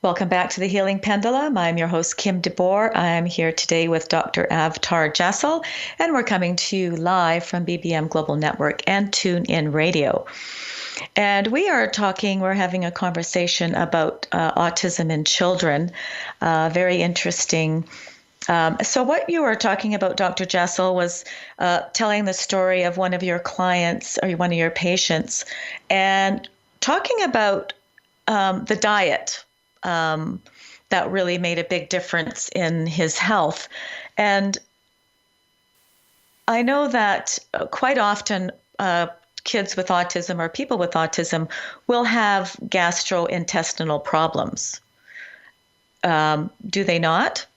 Welcome back to the Healing Pendulum. I'm your host, Kim DeBoer. I'm here today with Dr. Dr. Jassal, and we're coming to you live from BBM Global Network and TuneIn Radio. And we're having a conversation about autism in children. Very interesting. So what you were talking about, Dr. Jassal, was telling the story of one of your clients or one of your patients and talking about the diet that really made a big difference in his health. And I know that quite often kids with autism or people with autism will have gastrointestinal problems. Do they not?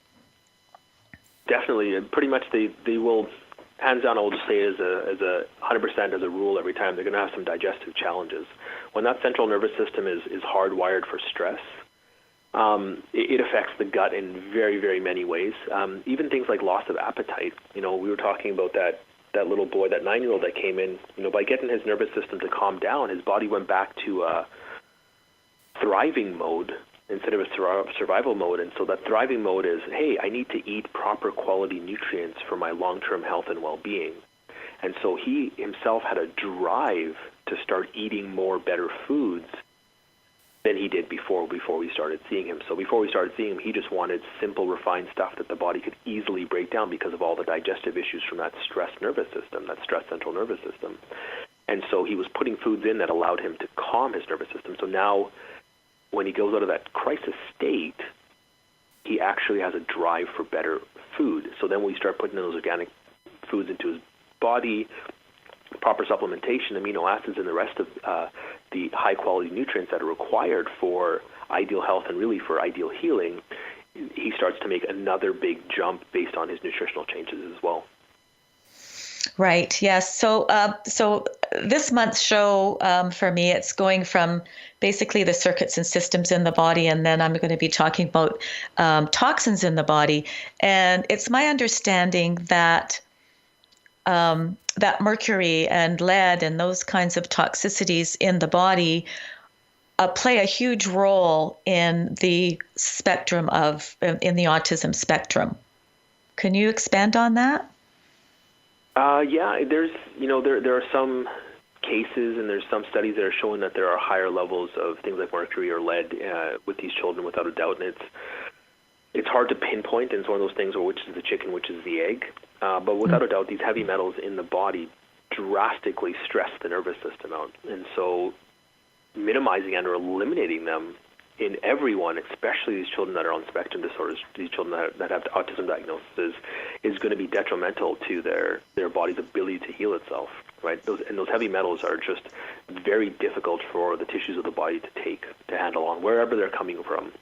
Definitely. Pretty much they will, hands down, I will just say as a 100% as a rule every time, they're going to have some digestive challenges. When that central nervous system is hardwired for stress, it affects the gut in very, very many ways. Even things like loss of appetite. We were talking about that little boy, that 9-year-old that came in. By getting his nervous system to calm down, his body went back to thriving mode instead of a survival mode. And so that thriving mode is, hey, I need to eat proper quality nutrients for my long-term health and well-being. And so he himself had a drive to start eating more better foods than he did before we started seeing him. So before we started seeing him, he just wanted simple, refined stuff that the body could easily break down because of all the digestive issues from that stressed nervous system, that stressed central nervous system. And so he was putting foods in that allowed him to calm his nervous system. So now when he goes out of that crisis state, he actually has a drive for better food. So then we start putting in those organic foods into his body, proper supplementation, amino acids, and the rest of the high-quality nutrients that are required for ideal health and really for ideal healing, he starts to make another big jump based on his nutritional changes as well. Right. Yes. So this month's show for me, it's going from basically the circuits and systems in the body, and then I'm going to be talking about toxins in the body. And it's my understanding that that mercury and lead and those kinds of toxicities in the body play a huge role in the spectrum in the autism spectrum. Can you expand on that? Yeah, there's there are some cases and there's some studies that are showing that there are higher levels of things like mercury or lead with these children, without a doubt, and it's hard to pinpoint, and it's one of those things where which is the chicken, which is the egg. But without a doubt, these heavy metals in the body drastically stress the nervous system out. And so minimizing and or eliminating them in everyone, especially these children that are on spectrum disorders, these children that have autism diagnoses, is going to be detrimental to their body's ability to heal itself, right? Those heavy metals are just very difficult for the tissues of the body to handle on wherever they're coming from.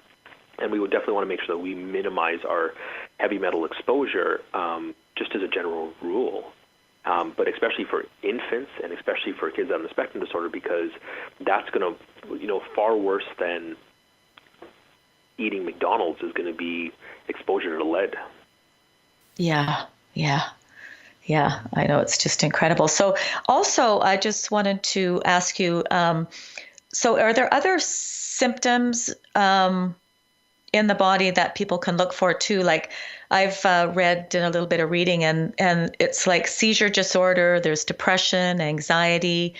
And we would definitely want to make sure that we minimize our heavy metal exposure, just as a general rule. But especially for infants and especially for kids on the spectrum disorder, because that's going to, far worse than eating McDonald's is going to be exposure to lead. Yeah. I know, it's just incredible. So also, I just wanted to ask you, so are there other symptoms in the body that people can look for too? Like I've read in a little bit of reading and it's like seizure disorder, there's depression, anxiety,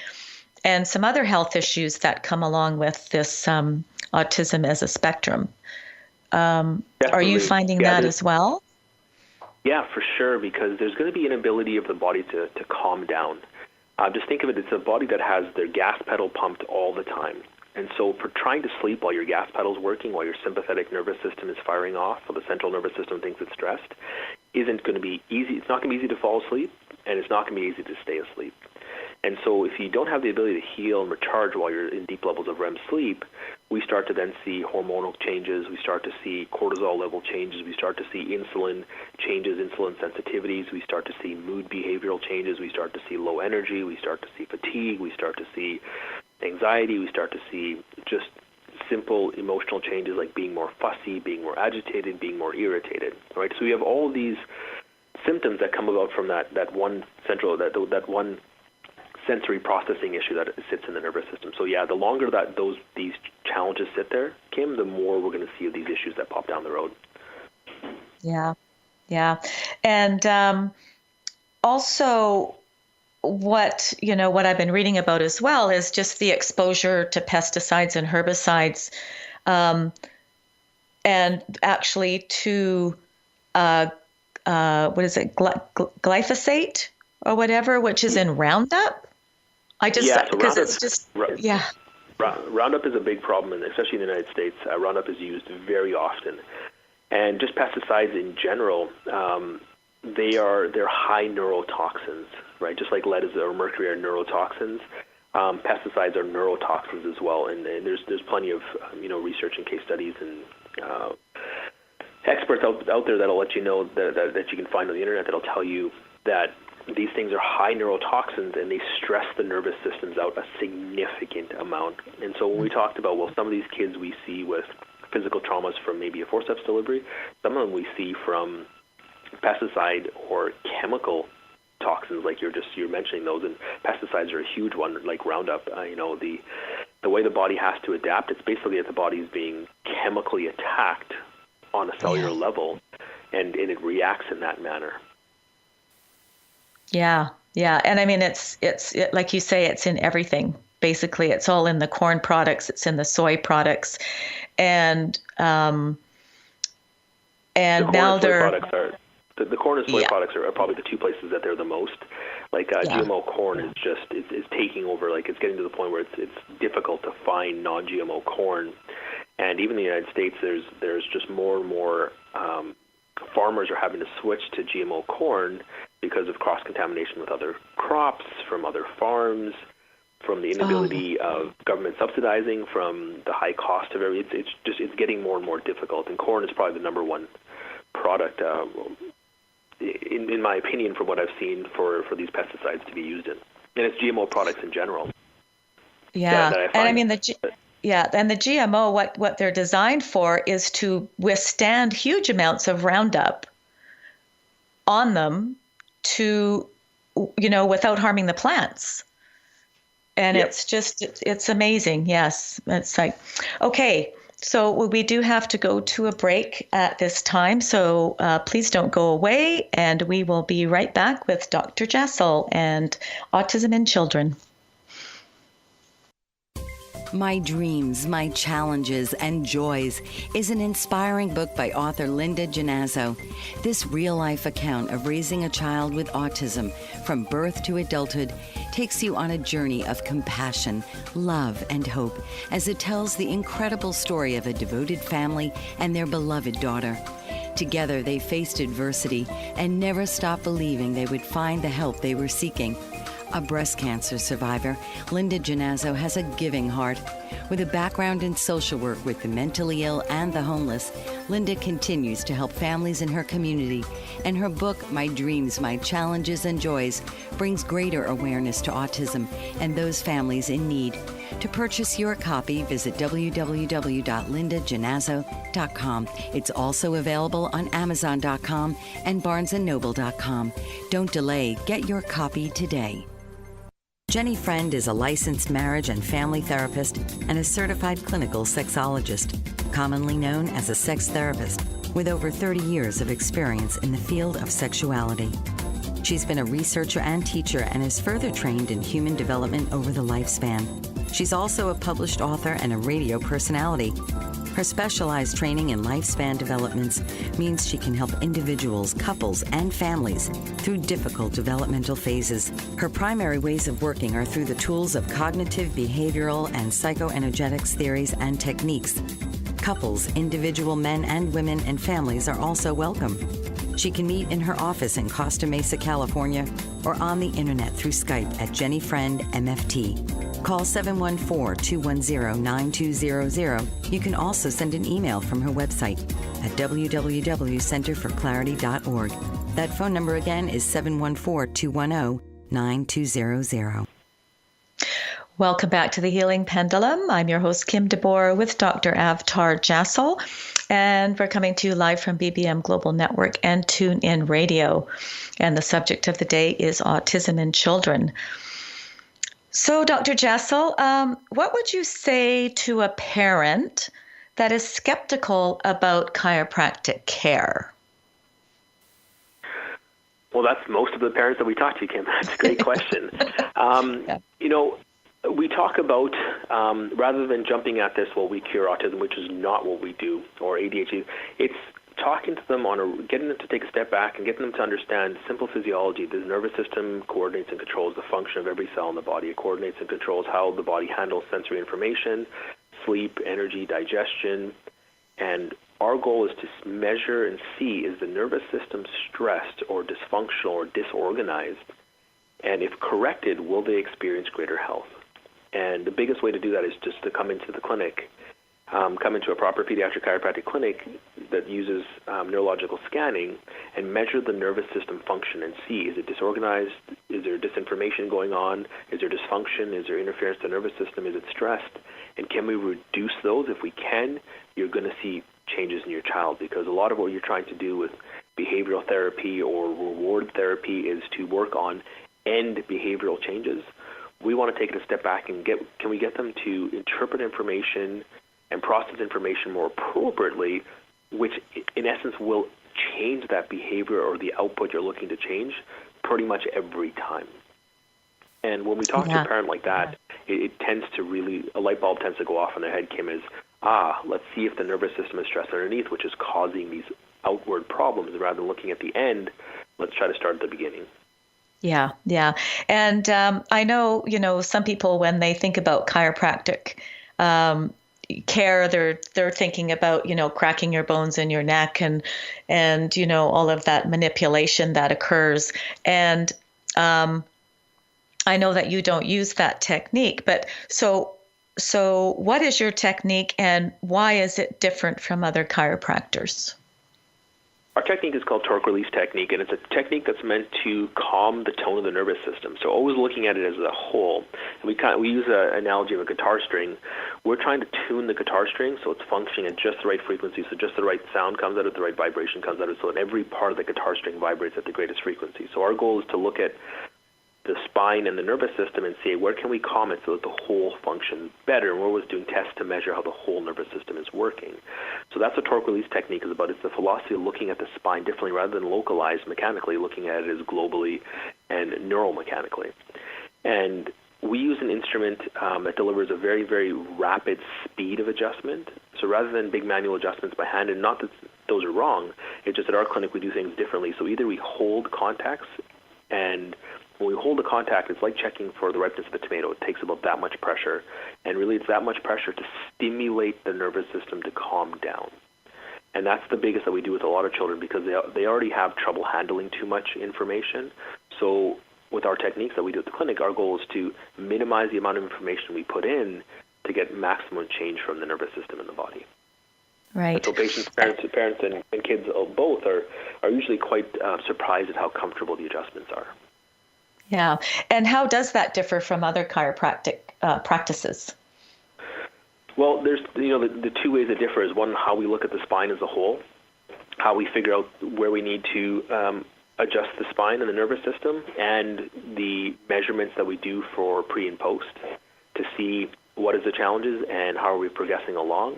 and some other health issues that come along with this autism as a spectrum. Are you finding that as well? Yeah, for sure, because there's going to be an ability of the body to calm down. Just think of it, it's a body that has their gas pedal pumped all the time. And so for trying to sleep while your gas pedal's working, while your sympathetic nervous system is firing off, so the central nervous system thinks it's stressed, isn't going to be easy. It's not going to be easy to fall asleep, and it's not going to be easy to stay asleep. And so if you don't have the ability to heal and recharge while you're in deep levels of REM sleep, we start to then see hormonal changes, we start to see cortisol level changes, we start to see insulin changes, insulin sensitivities, we start to see mood behavioral changes, we start to see low energy, we start to see fatigue, we start to see anxiety, we start to see just simple emotional changes like being more fussy, being more agitated, being more irritated, right? So we have all of these symptoms that come about from that one sensory processing issue that sits in the nervous system. So yeah, the longer that these challenges sit there, Kim, the more we're going to see of these issues that pop down the road. Yeah, yeah, and also what I've been reading about as well is just the exposure to pesticides and herbicides, and actually to what is it, glyphosate or whatever, which is in Roundup. Because it's just yeah. Roundup is a big problem, and especially in the United States. Roundup is used very often, and just pesticides in general. They're high neurotoxins, right? Just like lead or mercury are neurotoxins. Pesticides are neurotoxins as well, and there's plenty of research and case studies and experts out there that'll let you know that you can find on the internet that'll tell you that these things are high neurotoxins and they stress the nervous systems out a significant amount. And so when we talked about, some of these kids we see with physical traumas from maybe a forceps delivery, some of them we see from pesticide or chemical toxins, like you're mentioning those, and pesticides are a huge one, like Roundup. The way the body has to adapt, it's basically that the body is being chemically attacked on a cellular level, and it reacts in that manner. Yeah, yeah, and I mean it's like you say, it's in everything. Basically, it's all in the corn products, it's in the soy products, and now the corn and soy products are probably the two places that they're the most. Like GMO corn is taking over. Like it's getting to the point where it's difficult to find non-GMO corn, and even in the United States, there's just more and more farmers are having to switch to GMO corn because of cross-contamination with other crops from other farms, from the inability of government subsidizing, from the high cost of everything. It's getting more and more difficult, and corn is probably the number one product, in my opinion, from what I've seen for these pesticides to be used in, and it's GMO products in general. Yeah, and I mean the GMO, what they're designed for is to withstand huge amounts of Roundup on them, without harming the plants. And it's amazing. Yes. It's like, okay, so we do have to go to a break at this time. So please don't go away. And we will be right back with Dr. Jassal and Autism in Children. My Dreams, My Challenges and Joys is an inspiring book by author Linda Jassal. This real-life account of raising a child with autism from birth to adulthood takes you on a journey of compassion, love, and hope as it tells the incredible story of a devoted family and their beloved daughter. Together, they faced adversity and never stopped believing they would find the help they were seeking. A breast cancer survivor, Linda Jassal has a giving heart. With a background in social work with the mentally ill and the homeless, Linda continues to help families in her community, and her book, My Dreams, My Challenges and Joys, brings greater awareness to autism and those families in need. To purchase your copy, visit www.lindajassal.com. It's also available on Amazon.com and BarnesandNoble.com. Don't delay. Get your copy today. Jenny Friend is a licensed marriage and family therapist and a certified clinical sexologist, commonly known as a sex therapist, with over 30 years of experience in the field of sexuality. She's been a researcher and teacher and is further trained in human development over the lifespan. She's also a published author and a radio personality. Her specialized training in lifespan developments means she can help individuals, couples, and families through difficult developmental phases. Her primary ways of working are through the tools of cognitive, behavioral, and psychoenergetics theories and techniques. Couples, individual men and women, and families are also welcome. She can meet in her office in Costa Mesa, California, or on the internet through Skype at Jenny Friend MFT. Call 714-210-9200. You can also send an email from her website at www.centerforclarity.org. That phone number again is 714-210-9200. Welcome back to the Healing Pendulum. I'm your host, Kim DeBoer, with Dr. Dr. Jassal, and we're coming to you live from BBM Global Network and TuneIn Radio. And the subject of the day is autism in children. So, Dr. Jassal, what would you say to a parent that is skeptical about chiropractic care? Well, that's most of the parents that we talk to, Kim. That's a great question. Yeah. You know, we talk about, rather than jumping at this, well, we cure autism, which is not what we do, or ADHD, it's talking to them getting them to take a step back and getting them to understand simple physiology. The nervous system coordinates and controls the function of every cell in the body. It coordinates and controls how the body handles sensory information, sleep, energy, digestion, and our goal is to measure and see, is the nervous system stressed or dysfunctional or disorganized? And if corrected, will they experience greater health? And the biggest way to do that is just to come into the clinic, come into a proper pediatric chiropractic clinic that uses neurological scanning and measure the nervous system function and see, is it disorganized? Is there disinformation going on? Is there dysfunction? Is there interference to the nervous system? Is it stressed? And can we reduce those? If we can, you're going to see changes in your child, because a lot of what you're trying to do with behavioral therapy or reward therapy is to work on end behavioral changes. We want to take it a step back and can we get them to interpret information and process information more appropriately, which in essence will change that behavior or the output you're looking to change pretty much every time. And when we talk to a parent like that, it tends to really, a light bulb tends to go off in their head, Kim, is, let's see if the nervous system is stressed underneath, which is causing these outward problems. Rather than looking at the end, let's try to start at the beginning. Yeah, yeah. And I know, some people, when they think about chiropractic care, they're thinking about, cracking your bones in your neck and all of that manipulation that occurs. And I know that you don't use that technique, but so what is your technique and why is it different from other chiropractors? Our technique is called torque release technique, and it's a technique that's meant to calm the tone of the nervous system. So always looking at it as a whole. And we use an analogy of a guitar string. We're trying to tune the guitar string so it's functioning at just the right frequency, so just the right sound comes out of it, the right vibration comes out of it, so that every part of the guitar string vibrates at the greatest frequency. So our goal is to look at the spine and the nervous system and see where can we calm it so that the whole functions better. And we're always doing tests to measure how the whole nervous system is working. So that's what torque release technique is about. It's the philosophy of looking at the spine differently rather than localized mechanically, looking at it as globally and neuromechanically. And we use an instrument that delivers a very, very rapid speed of adjustment. So rather than big manual adjustments by hand, and not that those are wrong, it's just at our clinic we do things differently. So either we hold contacts, and when we hold the contact, it's like checking for the ripeness of a tomato. It takes about that much pressure, and really it's that much pressure to stimulate the nervous system to calm down. And that's the biggest that we do with a lot of children, because they already have trouble handling too much information. So with our techniques that we do at the clinic, our goal is to minimize the amount of information we put in to get maximum change from the nervous system in the body. Right. So patients, parents and kids both are usually quite surprised at how comfortable the adjustments are. Yeah. And how does that differ from other chiropractic practices? Well, there's the two ways it differ is, one, how we look at the spine as a whole, how we figure out where we need to adjust the spine and the nervous system, and the measurements that we do for pre and post to see what is the challenges and how are we progressing along.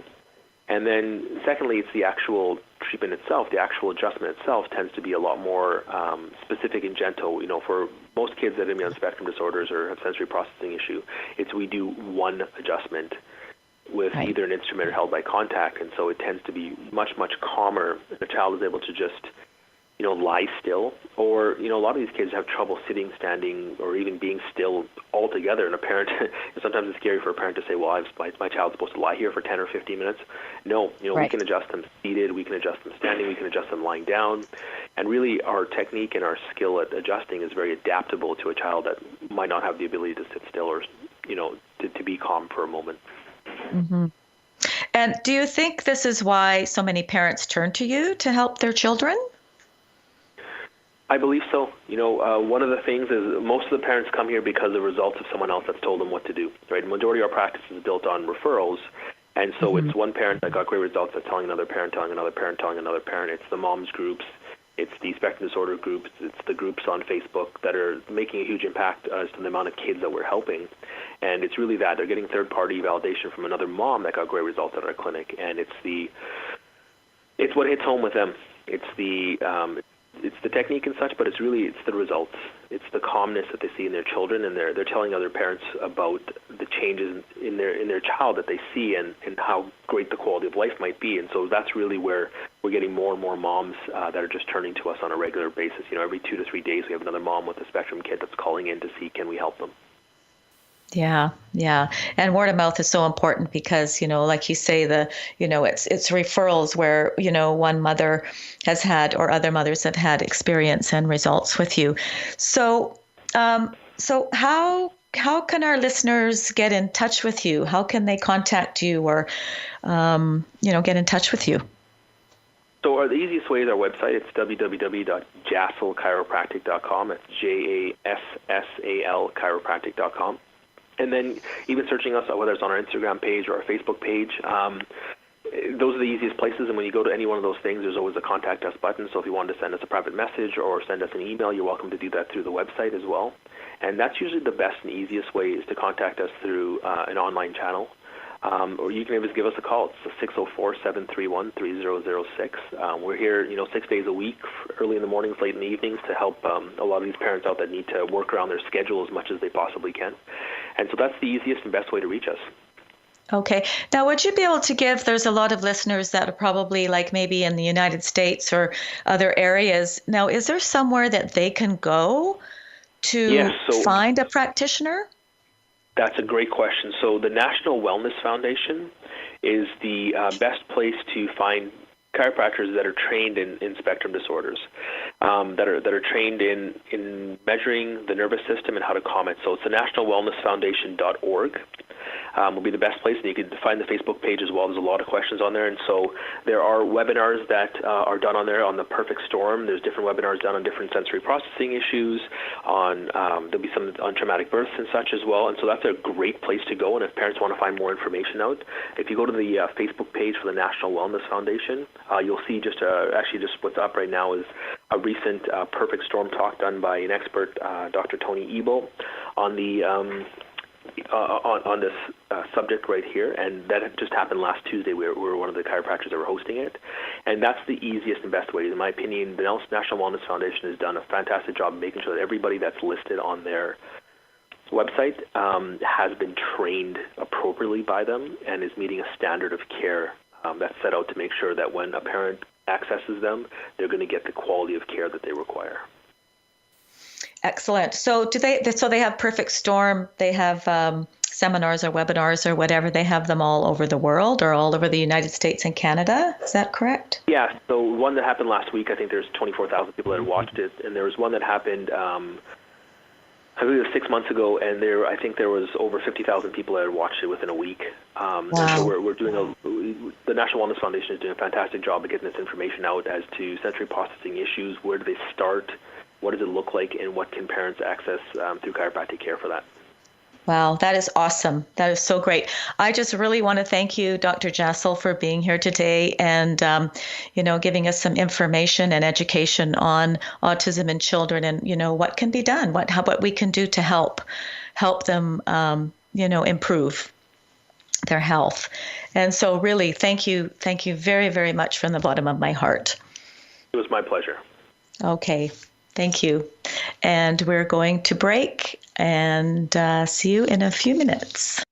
And then secondly, it's the actual treatment itself. The actual adjustment itself tends to be a lot more specific and gentle. For most kids that have spectrum disorders or have sensory processing issue, we do one adjustment with either an instrument or held by contact, and so it tends to be much, much calmer. The child is able to just lie still, or a lot of these kids have trouble sitting, standing, or even being still altogether. And a parent, sometimes it's scary for a parent to say, well, my child's supposed to lie here for 10 or 15 minutes. No, we can adjust them seated, we can adjust them standing, we can adjust them lying down. And really our technique and our skill at adjusting is very adaptable to a child that might not have the ability to sit still or, to be calm for a moment. Mm-hmm. And do you think this is why so many parents turn to you to help their children? I believe so. One of the things is most of the parents come here because of the results of someone else that's told them what to do, right? The majority of our practice is built on referrals, and so it's one parent that got great results that's telling another parent, telling another parent, telling another parent. It's the moms groups. It's the spectrum disorder groups. It's the groups on Facebook that are making a huge impact as to the amount of kids that we're helping. And it's really that. They're getting third-party validation from another mom that got great results at our clinic. And it's what hits home with them. It's the technique and such, but it's the results. It's the calmness that they see in their children, and they're telling other parents about the changes in their child that they see, and how great the quality of life might be. And so that's really where we're getting more and more moms that are just turning to us on a regular basis. Every 2 to 3 days we have another mom with a spectrum kid that's calling in to see, can we help them? Yeah. And word of mouth is so important because, like you say, it's referrals where, one mother has had or other mothers have had experience and results with you. So how can our listeners get in touch with you? How can they contact you or, get in touch with you? So the easiest way is our website. It's www.jassalchiropractic.com. It's JASSAL chiropractic.com. And then even searching us, whether it's on our Instagram page or our Facebook page, those are the easiest places. And when you go to any one of those things, there's always a contact us button. So if you wanted to send us a private message or send us an email, you're welcome to do that through the website as well. And that's usually the best and easiest way, is to contact us through an online channel. Or you can always give us a call. It's 604-731-3006. We're here, 6 days a week, early in the mornings, late in the evenings, to help a lot of these parents out that need to work around their schedule as much as they possibly can. And so that's the easiest and best way to reach us. Okay. Now, would you be able to there's a lot of listeners that are probably like maybe in the United States or other areas. Now, is there somewhere that they can go to find a practitioner? That's a great question. So the National Wellness Foundation is the best place to find chiropractors that are trained in spectrum disorders, that are trained in measuring the nervous system and how to calm it. So it's the nationalwellnessfoundation.org. Will be the best place, and you can find the Facebook page as well. There's a lot of questions on there, and so there are webinars that are done on there on the perfect storm. There's different webinars done on different sensory processing issues, on there'll be some on traumatic births and such as well, and so that's a great place to go. And if parents want to find more information out, if you go to the Facebook page for the National Wellness Foundation, you'll see just what's up right now is a recent perfect storm talk done by an expert, Dr. Tony Ebel, on the on this subject right here, and that had just happened last Tuesday. We were one of the chiropractors that were hosting it, and that's the easiest and best way. In my opinion, the National Wellness Foundation has done a fantastic job making sure that everybody that's listed on their website has been trained appropriately by them and is meeting a standard of care that's set out to make sure that when a parent accesses them, they're going to get the quality of care that they require. Excellent. So they have Perfect Storm. They have seminars or webinars or whatever. They have them all over the world or all over the United States and Canada. Is that correct? Yeah. So one that happened last week, I think there's 24,000 people that watched it. And there was one that happened, I believe it was 6 months ago, and I think there was over 50,000 people that had watched it within a week. Wow. And so we're doing the National Wellness Foundation is doing a fantastic job of getting this information out as to sensory processing issues. Where do they start? What does it look like, and what can parents access through chiropractic care for that? Wow, that is awesome. That is so great. I just really want to thank you, Dr. Jassal, for being here today and, giving us some information and education on autism in children and, what can be done, what we can do to help them, improve their health. And so really, thank you very, very much from the bottom of my heart. It was my pleasure. Okay. Thank you. And we're going to break and see you in a few minutes.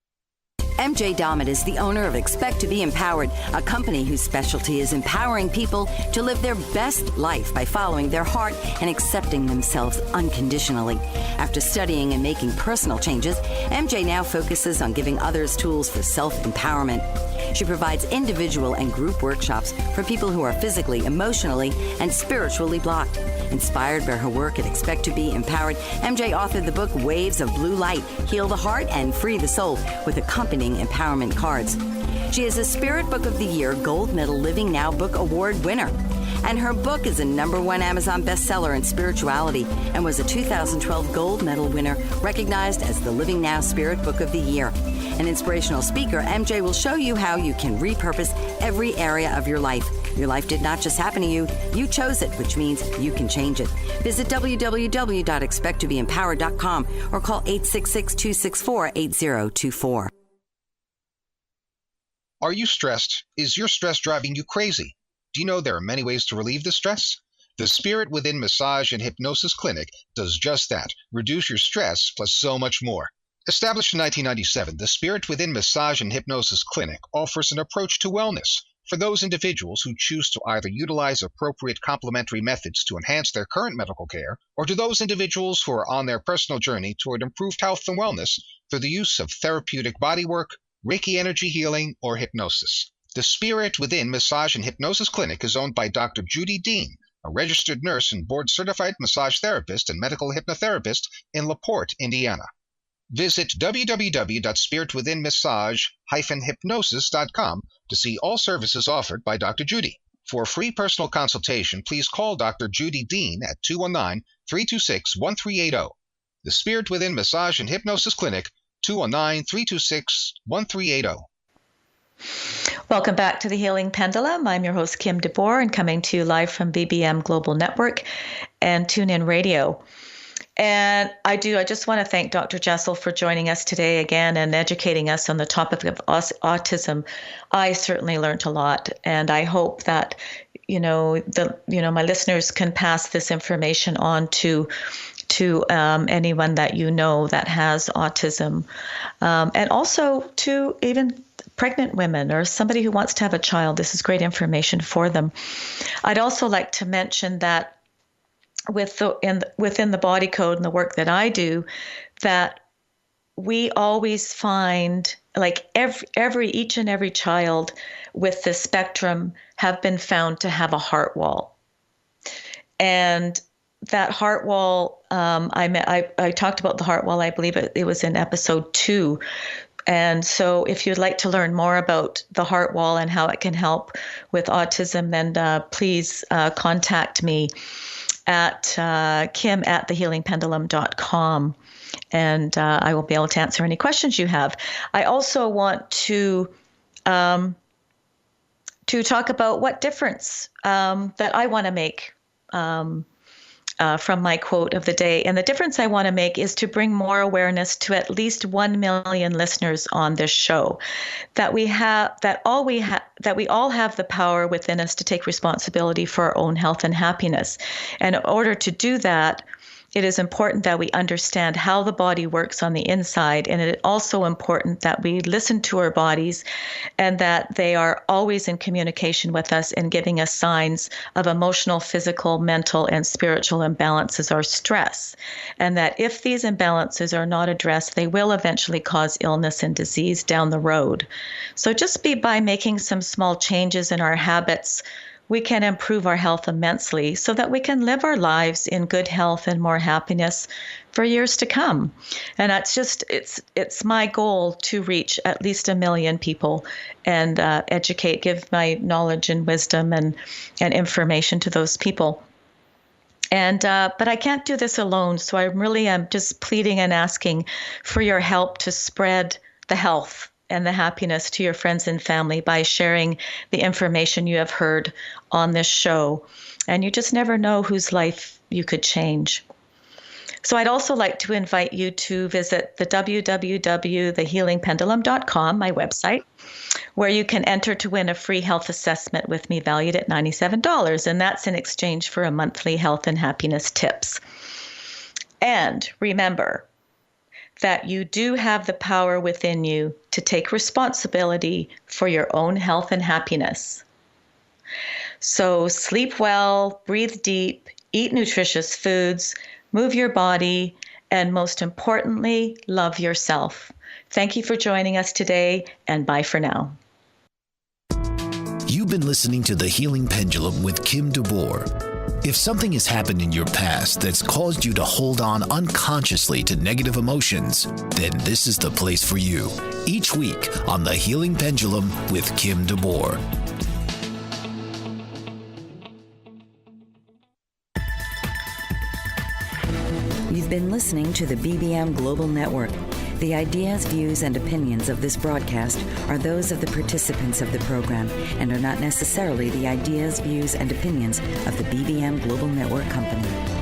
MJ Dammit is the owner of Expect to Be Empowered, a company whose specialty is empowering people to live their best life by following their heart and accepting themselves unconditionally. After studying and making personal changes, MJ now focuses on giving others tools for self-empowerment. She provides individual and group workshops for people who are physically, emotionally, and spiritually blocked. Inspired by her work at Expect to Be Empowered, MJ authored the book Waves of Blue Light, Heal the Heart and Free the Soul, with accompanying empowerment cards. She is a Spirit Book of the Year Gold Medal Living Now Book Award winner. And her book is a #1 Amazon bestseller in spirituality and was a 2012 Gold Medal winner, recognized as the Living Now Spirit Book of the Year. An inspirational speaker, MJ will show you how you can repurpose every area of your life. Your life did not just happen to you. You chose it, which means you can change it. Visit www.expecttobeempowered.com or call 866-264-8024. Are you stressed? Is your stress driving you crazy? Do you know there are many ways to relieve the stress? The Spirit Within Massage and Hypnosis Clinic does just that. Reduce your stress plus so much more. Established in 1997, the Spirit Within Massage and Hypnosis Clinic offers an approach to wellness for those individuals who choose to either utilize appropriate complementary methods to enhance their current medical care, or to those individuals who are on their personal journey toward improved health and wellness through the use of therapeutic bodywork, Reiki energy healing, or hypnosis. The Spirit Within Massage and Hypnosis Clinic is owned by Dr. Judy Dean, a registered nurse and board-certified massage therapist and medical hypnotherapist in LaPorte, Indiana. Visit www.spiritwithinmassage-hypnosis.com to see all services offered by Dr. Judy. For a free personal consultation, please call Dr. Judy Dean at 219-326-1380. The Spirit Within Massage and Hypnosis Clinic, 219-326-1380. Welcome back to the Healing Pendulum. I'm your host, Kim DeBoer, and coming to you live from BBM Global Network and TuneIn Radio. And I just want to thank Dr. Jassal for joining us today again and educating us on the topic of autism. I certainly learned a lot, and I hope that my listeners can pass this information on to anyone that that has autism, and also to even pregnant women or somebody who wants to have a child. This is great information for them. I'd also like to mention that within the body code and the work that I do, that we always find, like each and every child with the spectrum have been found to have a heart wall. And that heart wall, I talked about the heart wall, I believe it was in episode 2. And so if you'd like to learn more about the heart wall and how it can help with autism, then please contact me at kim@thehealingpendulum.com, and I will be able to answer any questions you have. I also want to talk about what difference that I want to make from my quote of the day. And the difference I want to make is to bring more awareness to at least 1 million listeners on this show, that we all have the power within us to take responsibility for our own health and happiness. And in order to do that, it is important that we understand how the body works on the inside, and it is also important that we listen to our bodies and that they are always in communication with us and giving us signs of emotional, physical, mental, and spiritual imbalances or stress. And that if these imbalances are not addressed, they will eventually cause illness and disease down the road. So just by making some small changes in our habits, we can improve our health immensely so that we can live our lives in good health and more happiness for years to come. And that's it's my goal to reach at least 1 million people and educate, give my knowledge and wisdom and information to those people. And but I can't do this alone, so I really am just pleading and asking for your help to spread the health and the happiness to your friends and family by sharing the information you have heard on this show. And you just never know whose life you could change. So I'd also like to invite you to visit the www.thehealingpendulum.com, my website, where you can enter to win a free health assessment with me valued at $97. And that's in exchange for a monthly health and happiness tips. And remember that you do have the power within you to take responsibility for your own health and happiness. So sleep well, breathe deep, eat nutritious foods, move your body, and most importantly, love yourself. Thank you for joining us today, and bye for now. You've been listening to The Healing Pendulum with Kim DeBoer. If something has happened in your past that's caused you to hold on unconsciously to negative emotions, then this is the place for you. Each week on The Healing Pendulum with Kim DeBoer. You've been listening to the BBM Global Network. The ideas, views, and opinions of this broadcast are those of the participants of the program and are not necessarily the ideas, views, and opinions of the BBM Global Network Company.